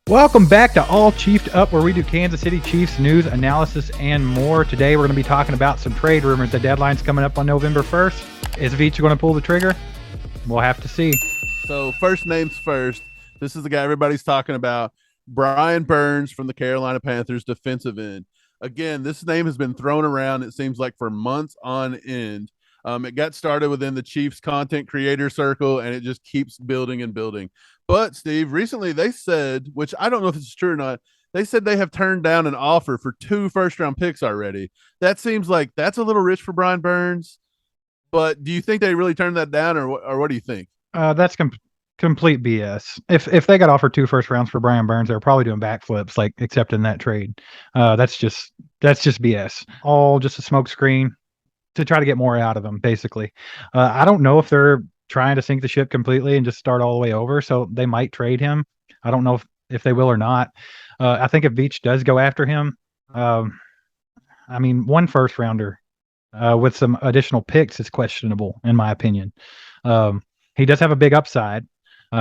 Welcome back to All Chiefed Up, where we do Kansas City Chiefs news, analysis, and more. Today we're going to be talking about some trade rumors. The deadline's coming up on November 1st. Is Veach going to pull the trigger? We'll have to see. So first names first. This is the guy everybody's talking about. Brian Burns from the Carolina Panthers, defensive end. Again, this name has been thrown around, it seems like, for months on end. It got started within the Chiefs content creator circle, and it just keeps building and building. But, Steve, recently they said, which I don't know if it's true or not, they said they have turned down an offer for 2 first-round picks already. That seems like that's a little rich for Brian Burns. But do you think they really turned that down, or what do you think? That's complete BS. If they got offered 2 first rounds for Brian Burns, they're probably doing backflips, like accepting that trade. That's just BS. All just a smoke screen to try to get more out of them, basically. I don't know if they're trying to sink the ship completely and just start all the way over, so they might trade him. I don't know if they will or not. I think if Veach does go after him, 1 first rounder with some additional picks is questionable, in my opinion. He does have a big upside.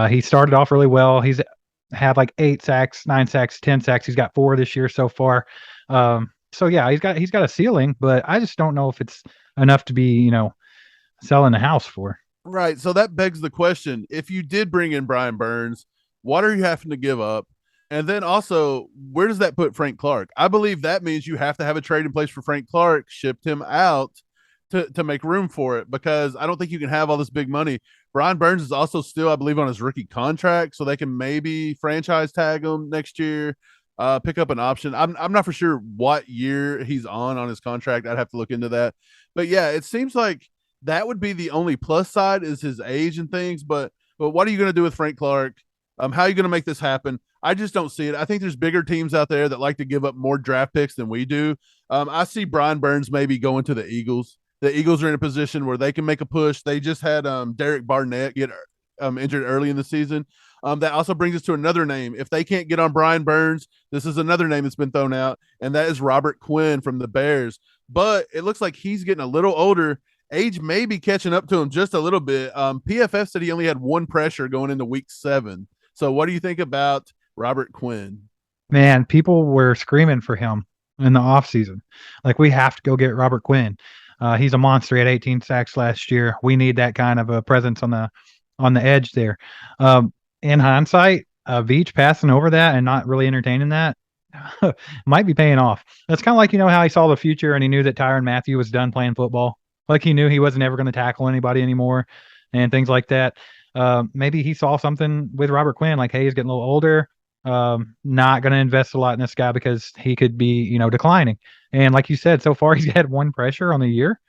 He started off really well. He's had like 8 sacks, 9 sacks, 10 sacks. He's got 4 this year so far. So yeah, he's got a ceiling, but I just don't know if it's enough to be, selling the house for. Right. So that begs the question. If you did bring in Brian Burns, what are you having to give up? And then also, where does that put Frank Clark? I believe that means you have to have a trade in place for Frank Clark, shipped him out to make room for it, because I don't think you can have all this big money. Brian Burns is also still, I believe, on his rookie contract, so they can maybe franchise tag him next year, pick up an option. I'm not for sure what year he's on his contract. I'd have to look into that. But yeah, it seems like that would be the only plus side, is his age and things. But what are you going to do with Frank Clark? How are you going to make this happen? I just don't see it. I think there's bigger teams out there that like to give up more draft picks than we do. I see Brian Burns maybe going to the Eagles. The Eagles are in a position where they can make a push. They just had Derek Barnett get injured early in the season. That also brings us to another name. If they can't get on Brian Burns, this is another name that's been thrown out, and that is Robert Quinn from the Bears. But it looks like he's getting a little older. Age may be catching up to him just a little bit. PFF said he only had 1 pressure going into week 7. So what do you think about Robert Quinn? Man, people were screaming for him in the offseason. Like, we have to go get Robert Quinn. He's a monster. He had 18 sacks last year. We need that kind of a presence on the edge there. In hindsight, Veach passing over that and not really entertaining that might be paying off. That's kind of like, how he saw the future and he knew that Tyrann Mathieu was done playing football. Like, he knew he wasn't ever going to tackle anybody anymore and things like that. Maybe he saw something with Robert Quinn, like, hey, he's getting a little older. Not going to invest a lot in this guy because he could be, declining. And like you said, so far he's had 1 pressure on the year.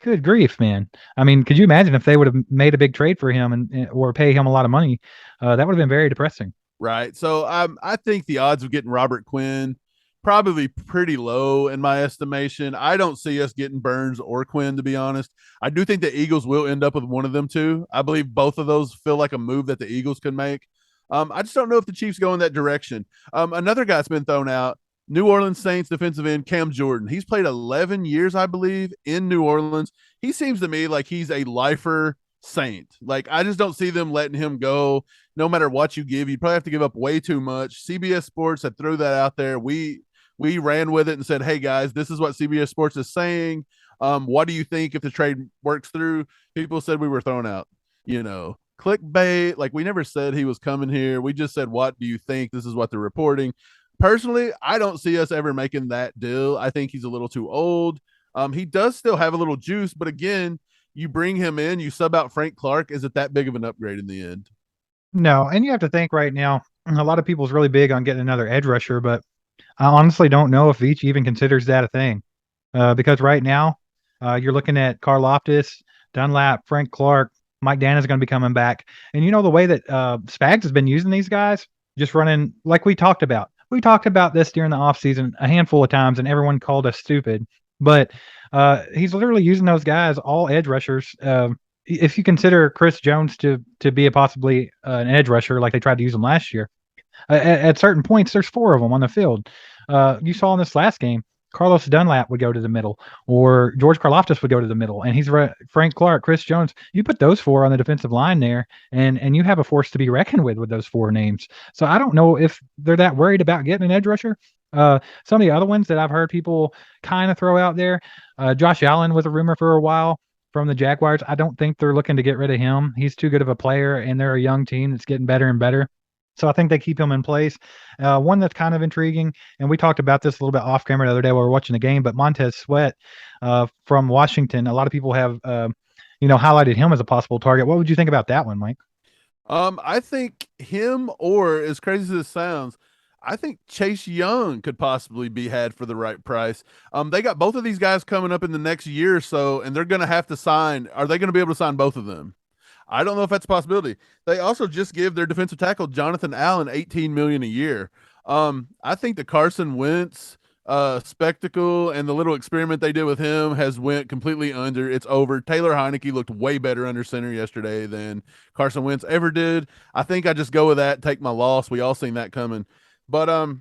Good grief, man. Could you imagine if they would have made a big trade for him or pay him a lot of money? That would have been very depressing. Right. So I think the odds of getting Robert Quinn probably pretty low in my estimation. I don't see us getting Burns or Quinn, to be honest. I do think the Eagles will end up with one of them too. I believe both of those feel like a move that the Eagles can make. I just don't know if the Chiefs go in that direction. Another guy's been thrown out, New Orleans Saints defensive end Cam Jordan. He's played 11 years, I believe, in New Orleans. He seems to me like he's a lifer Saint. Like, I just don't see them letting him go. No matter what you give, you probably have to give up way too much. CBS Sports had threw that out there. We ran with it and said, hey, guys, this is what CBS Sports is saying. What do you think if the trade works through? People said we were thrown out. Clickbait. Like, we never said he was coming here. We just said, what do you think? This is what they're reporting. Personally, I don't see us ever making that deal. I think he's a little too old. He does still have a little juice, but again, you bring him in, you sub out Frank Clark. Is it that big of an upgrade in the end? No, and you have to think right now, a lot of people's really big on getting another edge rusher, but I honestly don't know if Veach even considers that a thing. Because right now, you're looking at Karlaftis, Dunlap, Frank Clark, Mike Dana's going to be coming back. And the way that Spags has been using these guys, just running like we talked about. We talked about this during the offseason a handful of times, and everyone called us stupid. But he's literally using those guys, all edge rushers. If you consider Chris Jones to be possibly an edge rusher like they tried to use him last year, at certain points, there's 4 of them on the field. You saw in this last game, Carlos Dunlap would go to the middle, or George Karlaftis would go to the middle, and Frank Clark, Chris Jones. You put those four on the defensive line there, and you have a force to be reckoned with those four names. So I don't know if they're that worried about getting an edge rusher. Some of the other ones that I've heard people kind of throw out there, Josh Allen was a rumor for a while from the Jaguars. I don't think they're looking to get rid of him. He's too good of a player, and they're a young team that's getting better and better. So I think they keep him in place. One that's kind of intriguing, and we talked about this a little bit off camera the other day while we were watching the game, but Montez Sweat from Washington, a lot of people have highlighted him as a possible target. What would you think about that one, Mike? I think him, or as crazy as this sounds, I think Chase Young could possibly be had for the right price. They got both of these guys coming up in the next year or so, and they're going to have to sign. Are they going to be able to sign both of them? I don't know if that's a possibility. They also just give their defensive tackle Jonathan Allen $18 million a year. I think the Carson Wentz spectacle and the little experiment they did with him has went completely under. It's over. Taylor Heineke looked way better under center yesterday than Carson Wentz ever did. I think I just go with that, take my loss. We all seen that coming. But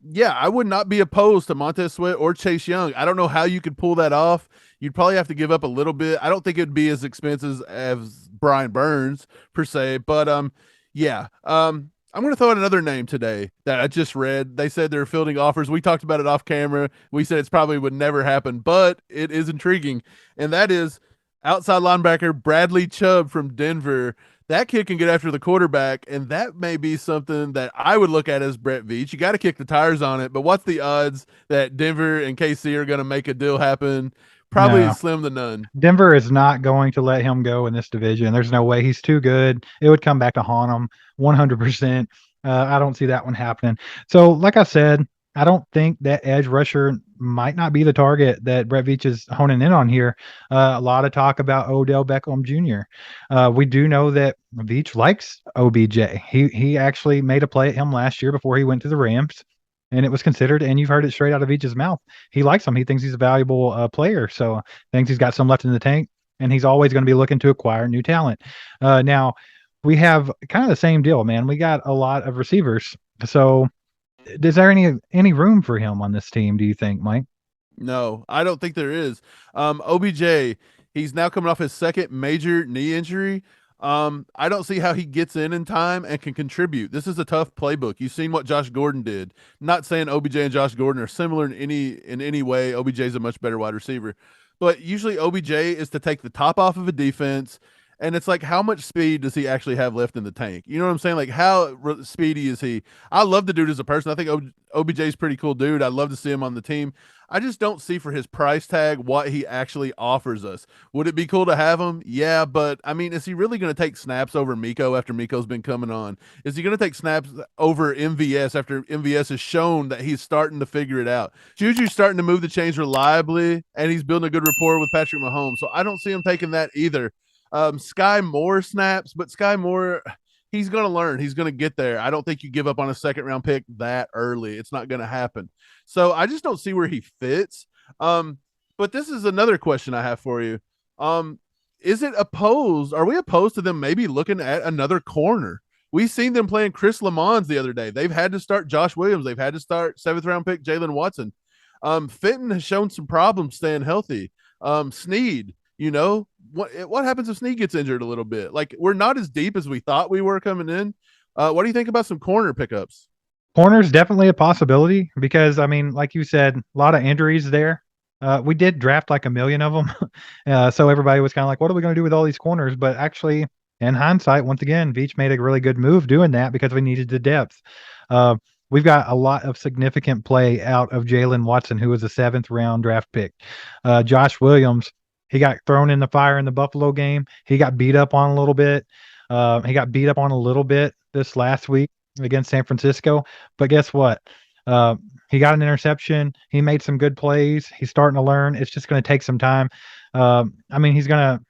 yeah, I would not be opposed to Montez Sweat or Chase Young. I don't know how you could pull that off. You'd probably have to give up a little bit. I don't think it'd be as expensive as Brian Burns per se, but yeah. I'm going to throw out another name today that I just read. They said they're fielding offers. We talked about it off camera. We said it's probably would never happen, but it is intriguing, and that is outside linebacker Bradley Chubb from Denver. That kid can get after the quarterback, and that may be something that I would look at as Brett Veach. You got to kick the tires on it, but what's the odds that Denver and KC are going to make a deal happen? Probably No. slim to none. Denver is not going to let him go in this division. There's no way. He's too good. It would come back to haunt him 100%. I don't see that one happening. So, like I said, I don't think that edge rusher might not be the target that Brett Veach is honing in on here. A lot of talk about Odell Beckham Jr. We do know that Veach likes OBJ. He actually made a play at him last year before he went to the Rams, and it was considered. And you've heard it straight out of Veach's mouth. He likes him. He thinks he's a valuable player. So thinks he's got some left in the tank, and he's always going to be looking to acquire new talent. Now we have kind of the same deal, man. We got a lot of receivers. So is there any room for him on this team, do you think, Mike? No, I don't think there is. OBJ, he's now coming off his second major knee injury. I don't see how he gets in time and can contribute. This is a tough playbook. You've seen what Josh Gordon did. Not saying OBJ and Josh Gordon are similar in any way. OBJ is a much better wide receiver, but usually OBJ is to take the top off of a defense. And it's like, how much speed does he actually have left in the tank? You know what I'm saying? Like, how speedy is he? I love the dude as a person. I think OBJ is pretty cool dude. I'd love to see him on the team. I just don't see for his price tag what he actually offers us. Would it be cool to have him? Yeah, but I mean, is he really going to take snaps over Miko after Miko's been coming on? Is he going to take snaps over MVS after MVS has shown that he's starting to figure it out? Juju's starting to move the chains reliably, and he's building a good rapport with Patrick Mahomes. So I don't see him taking that either. Sky Moore snaps, but Sky Moore, he's going to learn. He's going to get there. I don't think you give up on a second round pick that early. It's not going to happen. So I just don't see where he fits. But this is another question I have for you. Is it opposed? Are we opposed to them maybe looking at another corner? We've seen them playing Chris Lamons the other day. They've had to start Josh Williams. They've had to start 7th round pick Jalen Watson. Fenton has shown some problems staying healthy. Sneed, what happens if Snead gets injured a little bit? Like, we're not as deep as we thought we were coming in. What do you think about some corner pickups? Corner's definitely a possibility because, I mean, like you said, a lot of injuries there. We did draft like a million of them. So everybody was kind of like, what are we going to do with all these corners? But actually, in hindsight, once again, Veach made a really good move doing that because we needed the depth. We've got a lot of significant play out of Jalen Watson, who was a 7th round draft pick. Josh Williams, he got thrown in the fire in the Buffalo game. He got beat up on a little bit. He got beat up on a little bit this last week against San Francisco. But guess what? He got an interception. He made some good plays. He's starting to learn. It's just going to take some time. I mean, he's gonna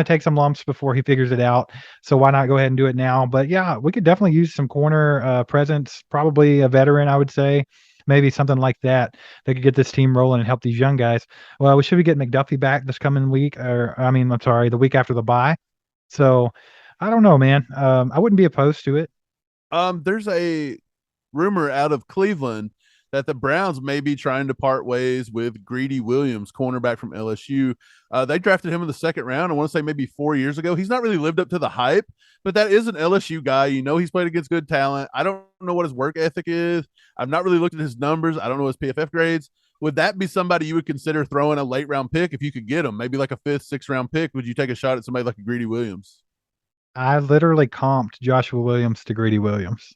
take some lumps before he figures it out. So why not go ahead and do it now? But yeah, we could definitely use some corner presence. Probably a veteran, I would say. Maybe something like that could get this team rolling and help these young guys. Well, we should be getting McDuffie back this coming week, I'm sorry, the week after the bye. So I don't know, man. I wouldn't be opposed to it. There's a rumor out of Cleveland that the Browns may be trying to part ways with Greedy Williams, cornerback from LSU. They drafted him in the second round. I want to say maybe 4 years ago. He's not really lived up to the hype, but that is an LSU guy. You know, he's played against good talent. I don't know what his work ethic is. I've not really looked at his numbers. I don't know his PFF grades. Would that be somebody you would consider throwing a late round pick if you could get him? Maybe like a fifth, sixth round pick. Would you take a shot at somebody like a Greedy Williams? I literally comped Joshua Williams to Greedy Williams.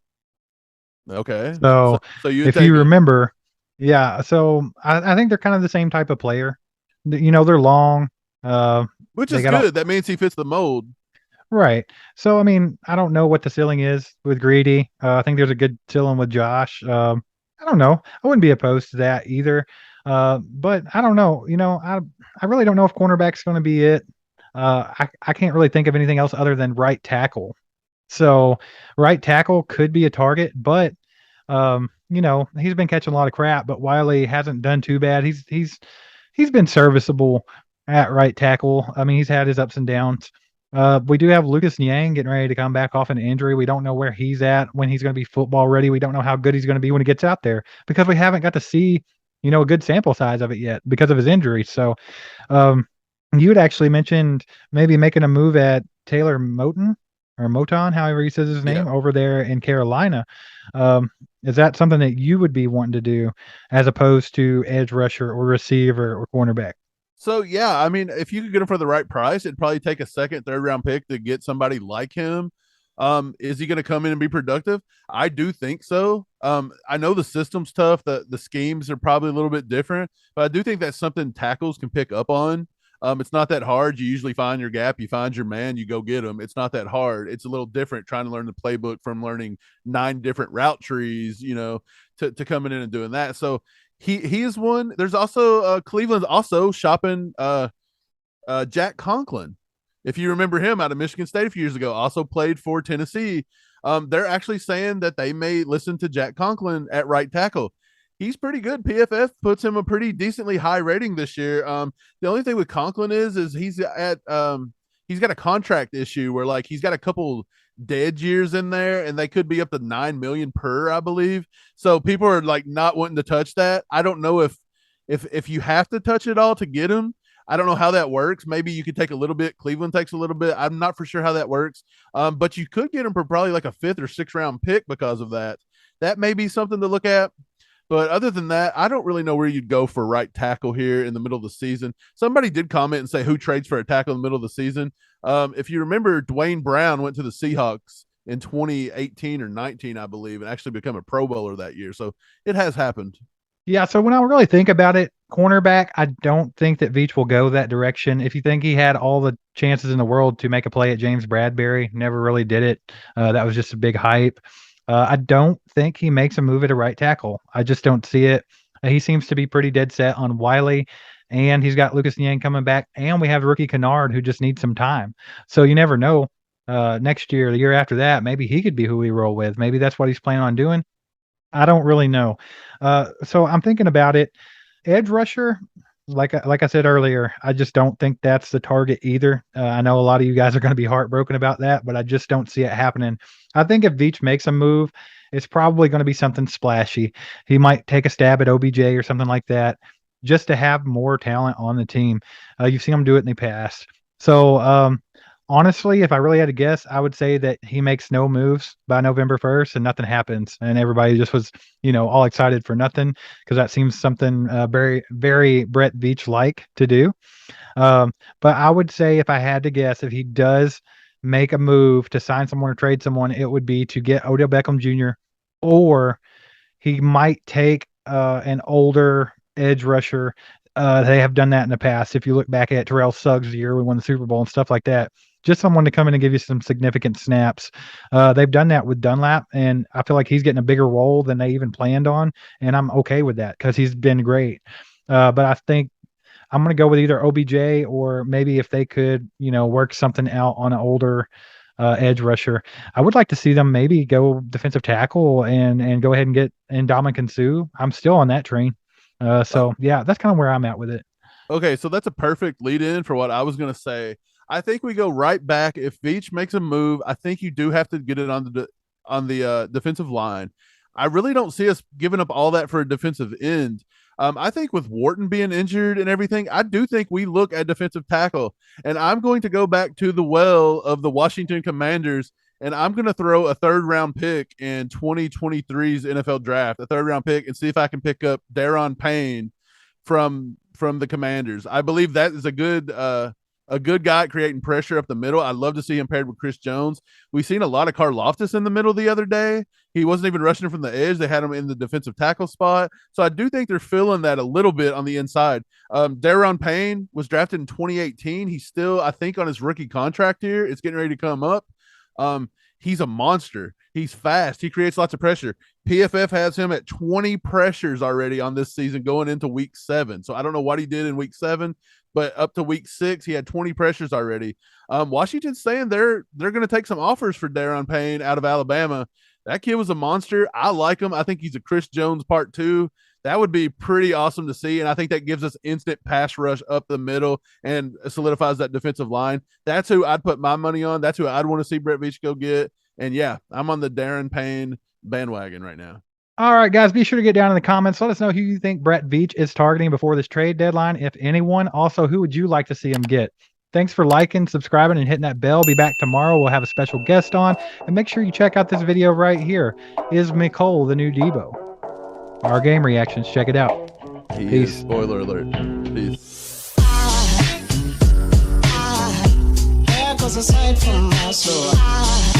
Okay. So, So so you would if take you him, remember, yeah, so I think they're kind of the same type of player. You know, they're long. Uh, which they is got all good. That means he fits the mold. right. So I mean, I don't know what the ceiling is with Greedy. I think there's a good ceiling with Josh. I don't know. I wouldn't be opposed to that either. But I don't know. You know, I really don't know if cornerback's going to be it. I can't really think of anything else other than right tackle. So right tackle could be a target, but you know, he's been catching a lot of crap, but Wiley hasn't done too bad. He's been serviceable at right tackle. I mean, he's had his ups and downs. We do have Lucas Niang getting ready to come back off an injury. We don't know where he's at, when he's going to be football ready. We don't know how good he's going to be when he gets out there because we haven't got to see, you know, a good sample size of it yet because of his injury. So, um, you had actually mentioned maybe making a move at Taylor Moton or Moton, however he says his Yeah. name, over there in Carolina. Um, is that something that you would be wanting to do as opposed to edge rusher or receiver or cornerback? So yeah, I mean, if you could get him for the right price, it'd probably take a second, third round pick to get somebody like him. Is he going to come in and be productive? I do think so. I know the system's tough. The schemes are probably a little bit different, but I do think that's something tackles can pick up on. It's not that hard. You usually find your gap, you find your man, you go get him. It's not that hard. It's a little different trying to learn the playbook from learning 9 different route trees, you know, to coming in and doing that. So he is one. There's also Cleveland's also shopping Jack Conklin. If you remember him out of Michigan State a few years ago, also played for Tennessee. They're actually saying that they may listen to Jack Conklin at right tackle. He's pretty good. PFF puts him a pretty decently high rating this year. The only thing with Conklin is he's got a contract issue where like he's got a couple dead years in there and they could be up to 9 million per, I believe. So people are like not wanting to touch that. I don't know if you have to touch it all to get him. I don't know how that works. Maybe you could take a little bit. Cleveland takes a little bit. I'm not for sure how that works. But you could get him for probably like a fifth or sixth round pick because of that. That may be something to look at. But other than that, I don't really know where you'd go for right tackle here in the middle of the season. Somebody did comment and say who trades for a tackle in the middle of the season. If you remember, Dwayne Brown went to the Seahawks in 2018 or 19, I believe, and actually become a Pro Bowler that year. So it has happened. Yeah, so when I really think about it, cornerback, I don't think that Veach will go that direction. If you think he had all the chances in the world to make a play at James Bradbury, never really did it. That was just a big hype. I don't think he makes a move at a right tackle. I just don't see it. He seems to be pretty dead set on Wiley, and he's got Lucas Niang coming back, and we have rookie Kennard who just needs some time. So you never know. Next year, the year after that, maybe he could be who we roll with. Maybe that's what he's planning on doing. I don't really know. So I'm thinking about it. Edge rusher, like I said earlier, I just don't think that's the target either. I know a lot of you guys are going to be heartbroken about that, but I just don't see it happening. I think if Veach makes a move, it's probably going to be something splashy. He might take a stab at OBJ or something like that, just to have more talent on the team. You've seen him do it in the past. So honestly, if I really had to guess, I would say that he makes no moves by November 1st and nothing happens. And everybody just was, you know, all excited for nothing because that seems something very, very Brett Veach like to do. But I would say if I had to guess, if he does make a move to sign someone or trade someone, it would be to get Odell Beckham Jr. or he might take an older edge rusher. They have done that in the past. If you look back at Terrell Suggs the year we won the Super Bowl and stuff like that, just someone to come in and give you some significant snaps. They've done that with Dunlap, and I feel like he's getting a bigger role than they even planned on, and I'm okay with that because he's been great. But I think I'm going to go with either OBJ or maybe if they could, you know, work something out on an older edge rusher. I would like to see them maybe go defensive tackle and go ahead and get Ndamukong Suh. I'm still on that train. So yeah, that's kind of where I'm at with it. Okay, so that's a perfect lead in for what I was going to say. I think we go right back. If Veach makes a move, I think you do have to get it on the defensive line. I really don't see us giving up all that for a defensive end. I think with Wharton being injured and everything, I do think we look at defensive tackle. And I'm going to go back to the well of the Washington Commanders, and I'm going to throw a third-round pick in 2023's NFL draft, a third-round pick, and see if I can pick up Daron Payne from the Commanders. I believe that is a good guy at creating pressure up the middle. I'd love to see him paired with Chris Jones. We've seen a lot of Karlaftis in the middle the other day. He wasn't even rushing from the edge. They had him in the defensive tackle spot. So I do think they're filling that a little bit on the inside. Daron Payne was drafted in 2018. He's still, I think, on his rookie contract here. It's getting ready to come up. He's a monster. He's fast. He creates lots of pressure. PFF has him at 20 pressures already on this season going into week 7. So I don't know what he did in week 7, but up to week 6, he had 20 pressures already. Washington's saying they're going to take some offers for Daron Payne out of Alabama. That kid was a monster. I like him. I think he's a Chris Jones part 2. That would be pretty awesome to see, and I think that gives us instant pass rush up the middle and solidifies that defensive line. That's who I'd put my money on. That's who I'd want to see Brett Veach go get. And, yeah, I'm on the Daron Payne bandwagon right now. All right, guys, be sure to get down in the comments. Let us know who you think Brett Veach is targeting before this trade deadline, if anyone. Also, who would you like to see him get? Thanks for liking, subscribing, and hitting that bell. Be back tomorrow. We'll have a special guest on. And make sure you check out this video right here. Is Nicole the new Debo? Our game reactions. Check it out. Peace. Spoiler alert. Peace. There goes a sight from my soul.